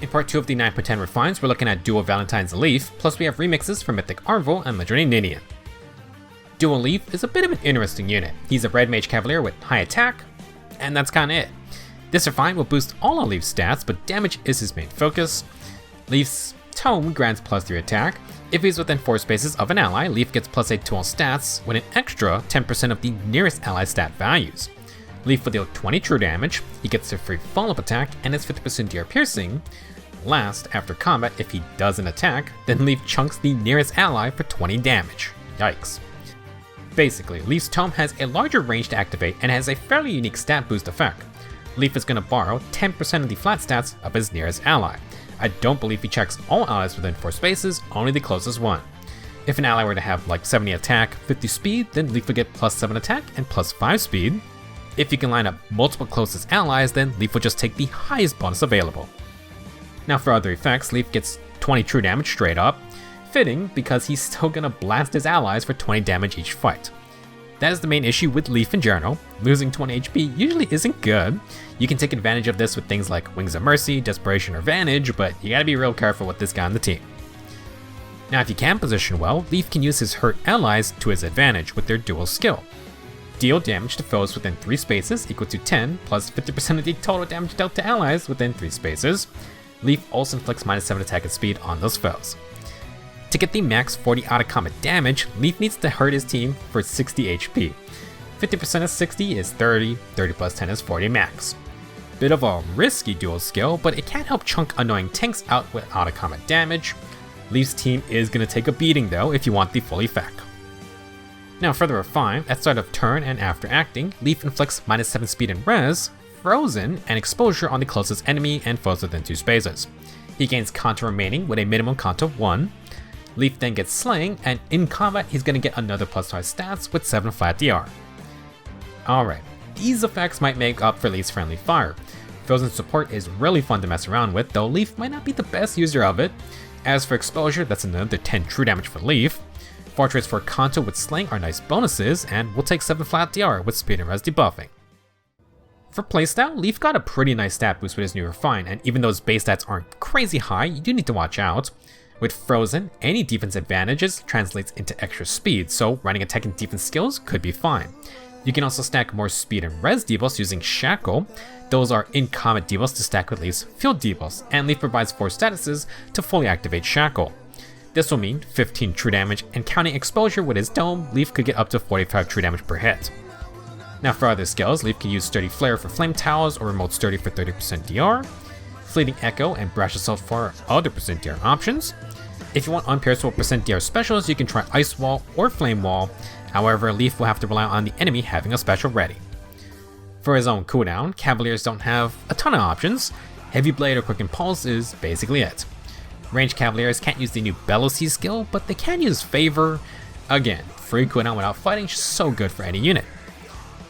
In part 2 of the 9x10 refines, we're looking at Dual Valentines Leaf, plus we have remixes for Mythic Arval and Legendary Ninian. Dual Leaf is a bit of an interesting unit. He's a red mage cavalier with high attack, and that's kinda it. This refine will boost all of Leaf's stats, but damage is his main focus. Leaf's Tome grants +3 attack. If he's within 4 spaces of an ally, Leaf gets +8 to all stats, with an extra 10% of the nearest ally stat values. Leaf will deal 20 true damage, he gets a free follow-up attack, and has 50% DR piercing. Last, after combat, if he doesn't attack, then Leaf chunks the nearest ally for 20 damage. Yikes. Basically, Leaf's Tome has a larger range to activate and has a fairly unique stat boost effect. Leaf is going to borrow 10% of the flat stats of his nearest ally. I don't believe he checks all allies within 4 spaces, only the closest one. If an ally were to have like 70 attack, 50 speed, then Leaf would get +7 attack and +5 speed. If you can line up multiple closest allies, then Leaf will just take the highest bonus available. Now for other effects, Leaf gets 20 true damage straight up, fitting because he's still gonna blast his allies for 20 damage each fight. That is the main issue with Leaf in general. Losing 20 HP usually isn't good. You can take advantage of this with things like Wings of Mercy, Desperation, or Vantage, but you gotta be real careful with this guy on the team. Now if you can position well, Leaf can use his hurt allies to his advantage with their dual skill. Deal damage to foes within 3 spaces equal to 10 plus 50% of the total damage dealt to allies within 3 spaces. Leaf also inflicts -7 attack and speed on those foes. To get the max 40 out of combat damage, Leaf needs to hurt his team for 60 HP. 50% of 60 is 30, 30 plus 10 is 40 max. Bit of a risky dual skill, but it can help chunk annoying tanks out with out of combat damage. Leaf's team is going to take a beating though if you want the full effect. Now for the refine, at start of turn and after acting, Leaf inflicts -7 speed and res, frozen, and exposure on the closest enemy and foes within 2 spaces. He gains Conto remaining with a minimum Conto 1. Leaf then gets Slaying, and in combat he's going to get another +5 stats with 7 flat DR. Alright, these effects might make up for Leaf's friendly fire. Frozen support is really fun to mess around with, though Leaf might not be the best user of it. As for exposure, that's another 10 true damage for Leaf. Fortress for Conto with Slaying are nice bonuses, and we'll take 7 flat DR with speed and res debuffing. For playstyle, Leaf got a pretty nice stat boost with his new refine, and even though his base stats aren't crazy high, you do need to watch out. With Frozen, any defense advantages translates into extra speed, so running attack and defense skills could be fine. You can also stack more speed and res debuffs using Shackle. Those are in-combat debuffs to stack with Leaf's field debuffs, and Leaf provides 4 statuses to fully activate Shackle. This will mean 15 true damage, and counting exposure with his Dome, Leaf could get up to 45 true damage per hit. Now for other skills, Leaf can use Sturdy Flare for Flame Towers or Remote Sturdy for 30% DR, Fleeting Echo and Brash Assault for other % DR options. If you want unperishable % DR specials, you can try Ice Wall or Flame Wall. However, Leaf will have to rely on the enemy having a special ready. For his own cooldown, Cavaliers don't have a ton of options. Heavy Blade or Quick Impulse is basically it. Ranged Cavaliers can't use the new Bellows skill, but they can use Favor. Again, free cooldown without fighting is just so good for any unit.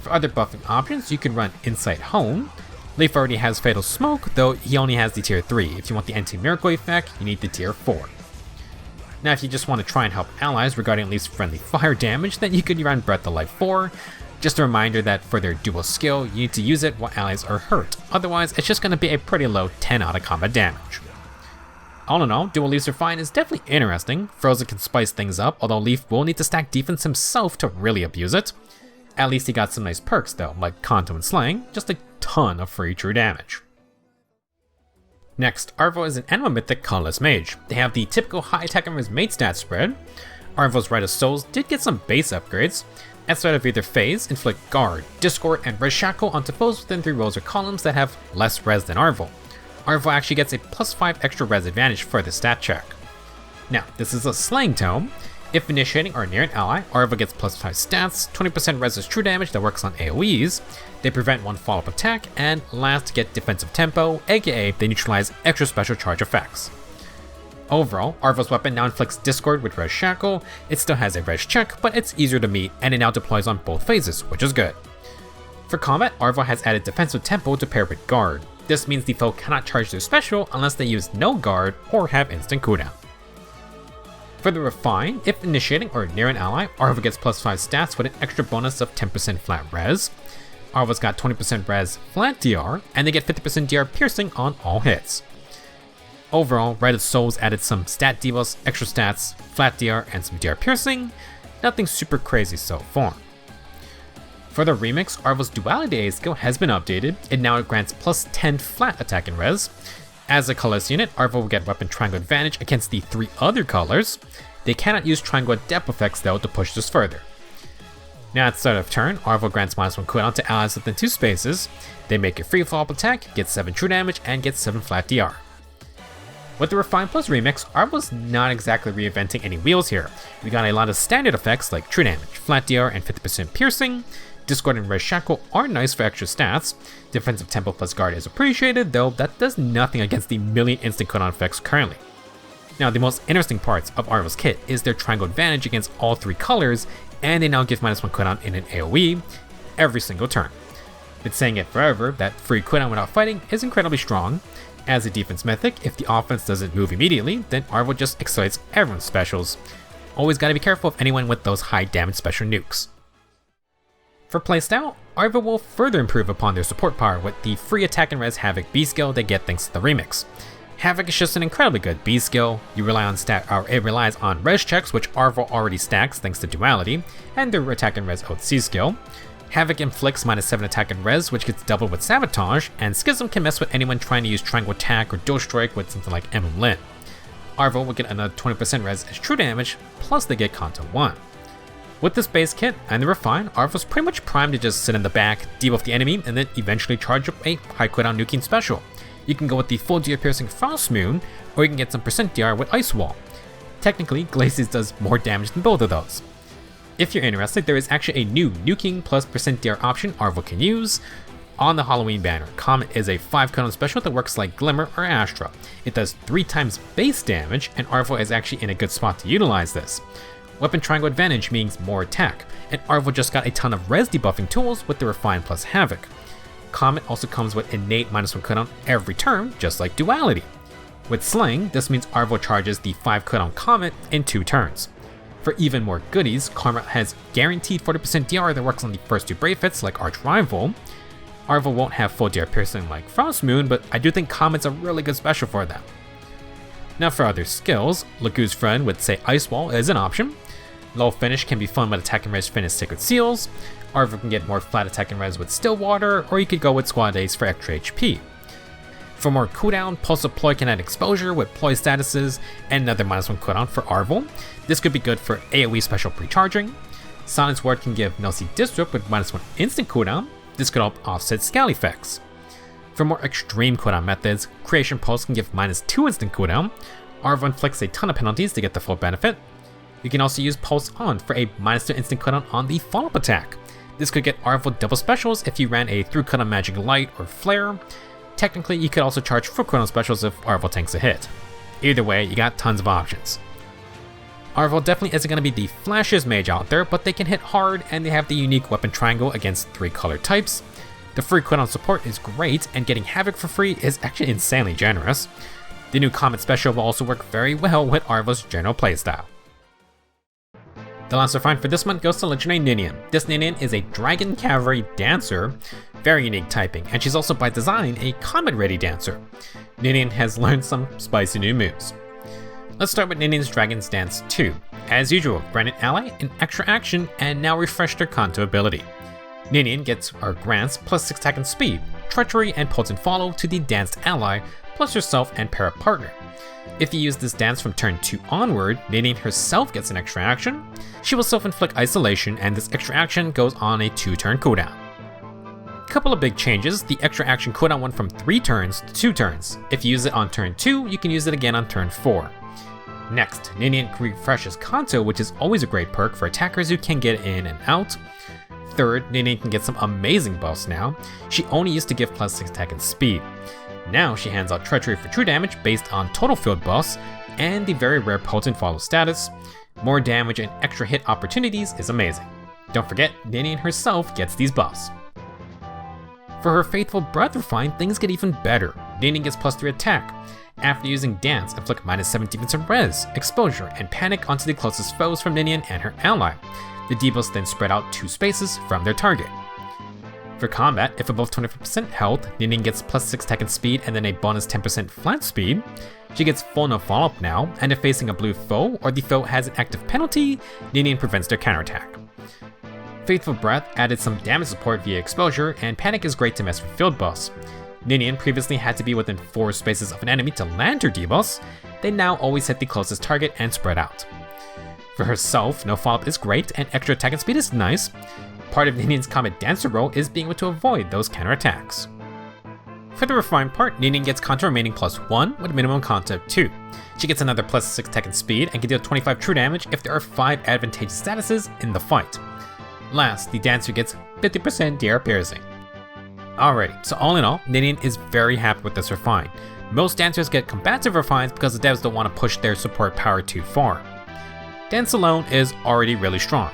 For other buffing options, you can run Insight Hone. Leaf already has Fatal Smoke, though he only has the tier 3. If you want the anti-miracle effect, you need the tier 4. Now if you just want to try and help allies regarding Leaf's friendly fire damage, then you could run Breath of Life 4. Just a reminder that for their dual skill, you need to use it while allies are hurt. Otherwise, it's just going to be a pretty low 10 out of combat damage. All in all, Dual Leaf's refine is definitely interesting. Frozen can spice things up, although Leaf will need to stack defense himself to really abuse it. At least he got some nice perks though, like Conto and Slaying, just a ton of free true damage. Next, Arval is an Anima Mythic colorless mage. They have the typical high attack on his mate stat spread. Arval's Rite of Souls did get some base upgrades. At start of either phase, inflict Guard, Discord, and Res Shackle onto foes within 3 rows or columns that have less res than Arval. Arval actually gets a +5 extra res advantage for the stat check. Now, this is a Slaying Tome. If initiating or near an ally, Arval gets +5 stats, 20% res is true damage that works on AoEs, they prevent 1 follow-up attack, and last get defensive tempo, aka they neutralize extra special charge effects. Overall, Arval's weapon now inflicts Discord with Res Shackle. It still has a res check, but it's easier to meet, and it now deploys on both phases, which is good. For combat, Arval has added defensive tempo to pair with Guard. This means the foe cannot charge their special unless they use no Guard or have instant cooldown. For the refine, if initiating or near an ally, Arval gets +5 stats with an extra bonus of 10% flat res. Arval's got 20% res flat DR, and they get 50% DR piercing on all hits. Overall, Rite Souls added some stat debuffs, extra stats, flat DR, and some DR piercing. Nothing super crazy so far. For the remix, Arval's Duality A skill has been updated. It now grants plus 10 flat attack and res. As a colorless unit, Arval will get weapon triangle advantage against the 3 other colors. They cannot use triangle depth effects though to push this further. Now at the start of turn, Arval grants -1 cooldown to allies within 2 spaces. They make a free follow-up attack, get 7 true damage, and get 7 flat DR. With the Refine Plus remix, Arval's not exactly reinventing any wheels here. We got a lot of standard effects like true damage, flat DR, and 50% piercing. Discord and Res Shackle are nice for extra stats. Defensive Tempo plus Guard is appreciated, though that does nothing against the million instant cooldown effects currently. Now, the most interesting parts of Arval's kit is their triangle advantage against all 3 colors, and they now give -1 cooldown in an AoE every single turn. Been saying it forever that free cooldown without fighting is incredibly strong. As a defense mythic, if the offense doesn't move immediately, then Arval just accelerates everyone's specials. Always gotta be careful of anyone with those high damage special nukes. For playstyle, Arval will further improve upon their support power with the free attack and res Havoc B skill they get thanks to the remix. Havoc is just an incredibly good B skill. It relies on res checks, which Arval already stacks thanks to Duality, and their attack and res OC skill. Havoc inflicts -7 attack and res, which gets doubled with Sabotage, and Schism can mess with anyone trying to use Triangle Attack or Dual Strike with something like Emblem Lin. Arval will get another 20% res as true damage, plus they get Kanto 1. With this base kit and the Refine, Arval's pretty much primed to just sit in the back, debuff the enemy, and then eventually charge up a high cooldown nuking special. You can go with the full DR piercing Frost Moon, or you can get some percent DR with Ice Wall. Technically, Glacius does more damage than both of those. If you're interested, there is actually a new nuking plus percent DR option Arval can use. On the Halloween banner, Comet is a 5 cooldown special that works like Glimmer or Astra. It does 3 times base damage, and Arval is actually in a good spot to utilize this. Weapon Triangle Advantage means more attack, and Arval just got a ton of res debuffing tools with the Refine plus Havoc. Comet also comes with innate -1 cooldown every turn, just like Duality. With Slaying, this means Arval charges the 5 cooldown Comet in 2 turns. For even more goodies, Comet has guaranteed 40% DR that works on the first 2 Brave hits like Arch Rival. Arval won't have full DR piercing like Frost Moon, but I do think Comet's a really good special for them. Now for other skills, Lagu's Friend with say Ice Wall is an option. Low finish can be fun with attack and res finish Sacred Seals. Arval can get more flat attack and res with Still Water, or you could go with Squad Ace for extra HP. For more cooldown, Pulse of Ploy can add exposure with Ploy statuses and another -1 cooldown for Arval. This could be good for AoE special pre-charging. Silence Ward can give Nelsie Disrupt with -1 instant cooldown. This could help offset scale effects. For more extreme cooldown methods, Creation Pulse can give -2 instant cooldown. Arval inflicts a ton of penalties to get the full benefit. You can also use Pulse On for a -2 instant cooldown on the follow-up attack. This could get Arval double specials if you ran a through cooldown Magic Light or Flare. Technically, you could also charge full cooldown specials if Arval tanks a hit. Either way, you got tons of options. Arval definitely isn't going to be the flashiest mage out there, but they can hit hard and they have the unique weapon triangle against 3 color types. The free cooldown support is great, and getting Havoc for free is actually insanely generous. The new Comet special will also work very well with Arval's general playstyle. The last refine for this month goes to legendary Ninian. This Ninian is a Dragon Cavalry Dancer, very unique typing, and she's also by design a Comet-ready dancer. Ninian has learned some spicy new moves. Let's start with Ninian's Dragon's Dance 2. As usual, grant an ally an extra action and now refresh their Kanto ability. Ninian grants +6 attack and speed, treachery and potent follow to the danced ally, plus herself and pair up partner. If you use this dance from turn 2 onward, Ninian herself gets an extra action. She will self-inflict isolation, and this extra action goes on a 2-turn cooldown. Couple of big changes: the extra action cooldown went from 3 turns to 2 turns. If you use it on turn 2, you can use it again on turn 4. Next, Ninian refreshes Kanto, which is always a great perk for attackers who can get in and out. Third, Ninian can get some amazing buffs now. She only used to give +6 attack and speed. Now she hands out treachery for true damage based on total field buffs, and the very rare potent follow status. More damage and extra hit opportunities is amazing. Don't forget, Ninian herself gets these buffs. For her Faithful Breath refine, things get even better. Ninian gets +3 attack. After using Dance, inflict -7 defense and res, exposure, and panic onto the closest foes from Ninian and her ally. The debuffs then spread out 2 spaces from their target. For combat, if above 25% health, Ninian gets +6 attack and speed and then a bonus 10% flat speed. She gets full no follow-up now, and if facing a blue foe or the foe has an active penalty, Ninian prevents their counterattack. Faithful Breath added some damage support via exposure, and Panic is great to mess with field boss. Ninian previously had to be within 4 spaces of an enemy to land her debuffs. They now always hit the closest target and spread out. For herself, no follow-up is great, and extra attack and speed is nice. Part of Ninian's Comet Dancer role is being able to avoid those counterattacks. For the refined part, Ninian gets Conto remaining +1 with a minimum Conto of 2. She gets another +6 tech and speed and can deal 25 true damage if there are 5 advantageous statuses in the fight. Last, the Dancer gets 50% DR piercing. Alrighty, so all in all, Ninian is very happy with this refine. Most Dancers get combative refines because the devs don't want to push their support power too far. Dance alone is already really strong.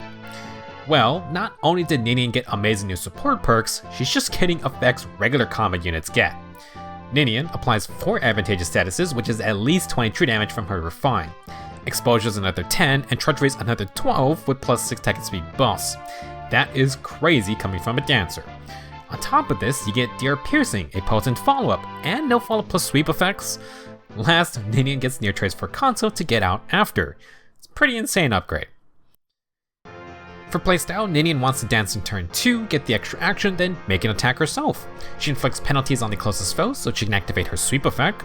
Well, not only did Ninian get amazing new support perks, she's just getting effects regular combat units get. Ninian applies 4 advantageous statuses, which is at least 20 true damage from her refine. Exposure's another 10, and Treachery's another 12 with +6 attack and speed buffs. That is crazy coming from a Dancer. On top of this, you get DR Piercing, a potent follow-up, and no follow-up plus sweep effects. Last, Ninian gets Near Trace for Conto to get out after. It's a pretty insane upgrade. For playstyle, Ninian wants to dance in turn 2, get the extra action, then make an attack herself. She inflicts penalties on the closest foe so she can activate her sweep effect.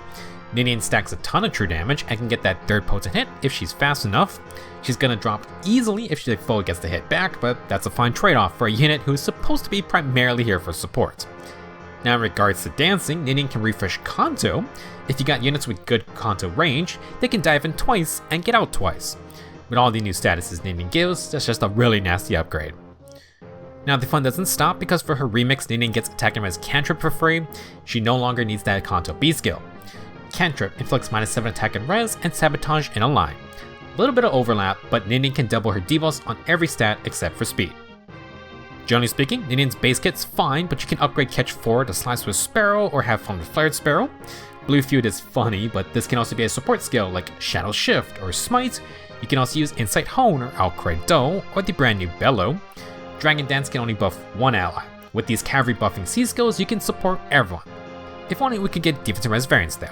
Ninian stacks a ton of true damage and can get that 3rd potent hit if she's fast enough. She's gonna drop easily if the foe gets the hit back, but that's a fine trade-off for a unit who's supposed to be primarily here for support. Now in regards to dancing, Ninian can refresh Conto. If you got units with good Conto range, they can dive in twice and get out twice. With all the new statuses Ninian gives, that's just a really nasty upgrade. Now the fun doesn't stop because for her remix, Ninian gets Attack and Res Cantrip for free. She no longer needs that Conto B skill. Cantrip inflicts -7 attack and res and sabotage in a line. A little bit of overlap, but Ninian can double her debuffs on every stat except for speed. Generally speaking, Ninian's base kit's fine, but you can upgrade Catch 4 to Slice with Sparrow or have fun with Flared Sparrow. Blue Feud is funny, but this can also be a support skill like Shadow Shift or Smite. You can also use Insight Hone or Outcry Do or the brand new Bellow. Dragon Dance can only buff one ally. With these cavalry buffing C skills, you can support everyone. If only we could get defense and res variants though.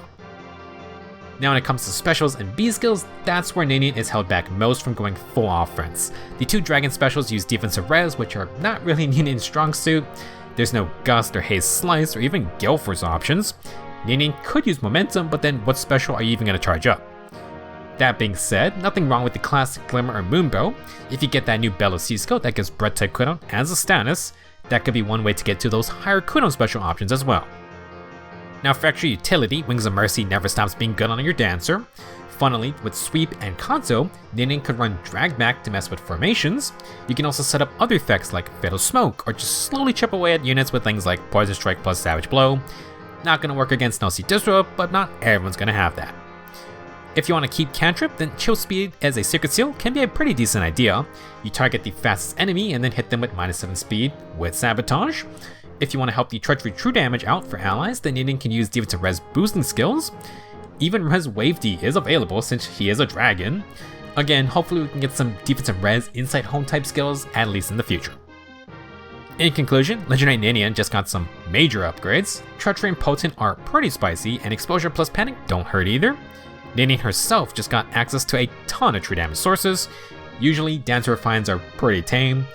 Now when it comes to specials and B skills, that's where Ninian is held back most from going full offense. The 2 dragon specials use defensive res, which are not really Ninian's strong suit. There's no Gust or Haze Slice or even Galeforce options. Ninian could use momentum, but then what special are you even going to charge up? That being said, nothing wrong with the classic Glimmer or Moonbow. If you get that new Bellow C skill that gives Breath type cooldown as a status, that could be one way to get to those higher cooldown special options as well. Now for extra utility, Wings of Mercy never stops being good on your Dancer. Funnily, with Sweep and Conto, Ninian could run Drag Back to mess with formations. You can also set up other effects like Fatal Smoke, or just slowly chip away at units with things like Poison Strike plus Savage Blow. Not gonna work against Nosy Disrupt, but not everyone's gonna have that. If you want to keep Cantrip, then Chill Speed as a Secret Seal can be a pretty decent idea. You target the fastest enemy and then hit them with -7 speed with Sabotage. If you want to help the Treachery true damage out for allies, then Ninian can use defensive res boosting skills. Even Res Wave D is available since he is a dragon. Again, hopefully we can get some defensive res Insight Home type skills, at least in the future. In conclusion, Legendary Ninian just got some major upgrades. Treachery and Potent are pretty spicy, and Exposure plus Panic don't hurt either. Ninian herself just got access to a ton of true damage sources. Usually, Dancer refines are pretty tame.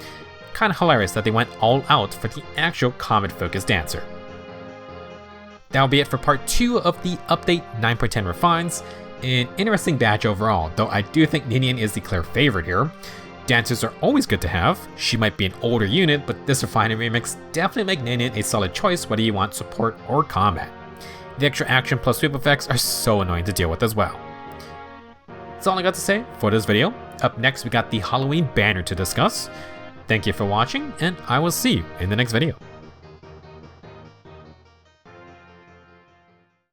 Kinda hilarious that they went all out for the actual Comet-focused Dancer. That'll be it for part 2 of the update 9.10 refines. An interesting batch overall, though I do think Ninian is the clear favorite here. Dancers are always good to have. She might be an older unit, but this refining remix definitely make Ninian a solid choice whether you want support or combat. The extra action plus sweep effects are so annoying to deal with as well. That's all I got to say for this video. Up next we got the Halloween banner to discuss. Thank you for watching, and I will see you in the next video.